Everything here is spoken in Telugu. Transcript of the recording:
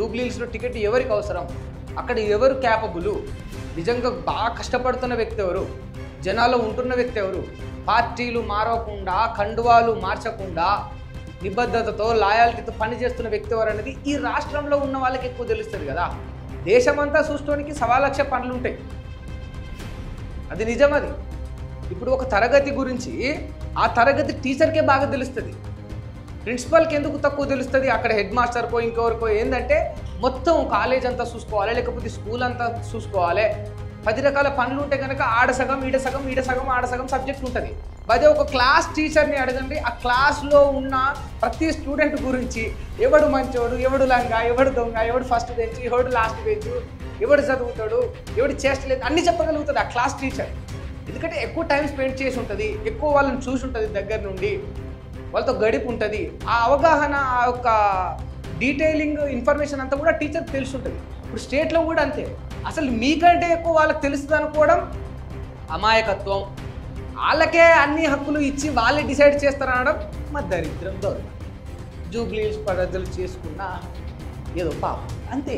జూబ్లీహిల్స్లో టికెట్ ఎవరికి అవసరం, అక్కడ ఎవరు క్యాపబుల్, నిజంగా బాగా కష్టపడుతున్న వ్యక్తి ఎవరు, జనాల్లో ఉంటున్న వ్యక్తి ఎవరు, పార్టీలు మారకుండా కండువాలు మార్చకుండా నిబద్ధతతో లాయాలిటీతో పనిచేస్తున్న వ్యక్తి ఎవరు అనేది ఈ రాష్ట్రంలో ఉన్న వాళ్ళకి ఎక్కువ తెలుస్తుంది కదా. దేశమంతా చూసుకోవడానికి 1,00,000 పనులు ఉంటాయి, అది నిజం. అది ఇప్పుడు ఒక తరగతి గురించి ఆ తరగతి టీచర్కే బాగా తెలుస్తుంది, ప్రిన్సిపల్కి ఎందుకు తక్కువ తెలుస్తుంది, అక్కడ హెడ్ మాస్టర్కో ఇంకెవరికో. ఏంటంటే మొత్తం కాలేజ్ అంతా చూసుకోవాలి, లేకపోతే స్కూల్ అంతా చూసుకోవాలి. 10 రకాల పనులు ఉంటే కనుక ఆడ సగం ఈడ సగం ఈడ సగం ఆడ సగం సబ్జెక్ట్ ఉంటుంది. అదే ఒక క్లాస్ టీచర్ని అడగండి, ఆ క్లాస్లో ఉన్న ప్రతి స్టూడెంట్ గురించి ఎవడు మంచోడు, ఎవడు లంగా, ఎవడు దొంగ, ఎవడు ఫస్ట్ బెంచ్, ఎవడు లాస్ట్ బెంచ్, ఎవడు చదువుతాడు, ఎవడు చేస్తలేదు అన్నీ చెప్పగలుగుతుంది ఆ క్లాస్ టీచర్. ఎందుకంటే ఎక్కువ టైం స్పెండ్ చేసి ఉంటుంది, ఎక్కువ వాళ్ళని చూసి ఉంటుంది, దగ్గర నుండి వాళ్ళతో గడిపి ఉంటుంది. ఆ అవగాహన, ఆ యొక్క డీటెయిలింగ్ ఇన్ఫర్మేషన్ అంతా కూడా టీచర్కి తెలిసి ఉంటుంది. ఇప్పుడు స్టేట్లో కూడా అంతే. అసలు మీకంటే ఎక్కువ వాళ్ళకి తెలుస్తుంది అనుకోవడం అమాయకత్వం. వాళ్ళకే అన్ని హక్కులు ఇచ్చి వాళ్ళే డిసైడ్ చేస్తారనడం మా దరిద్రం. దౌర్భాగ్యం. జూబ్లీహిల్స్ ప్రజలు చేసుకున్న ఏదో పాపం అంతే.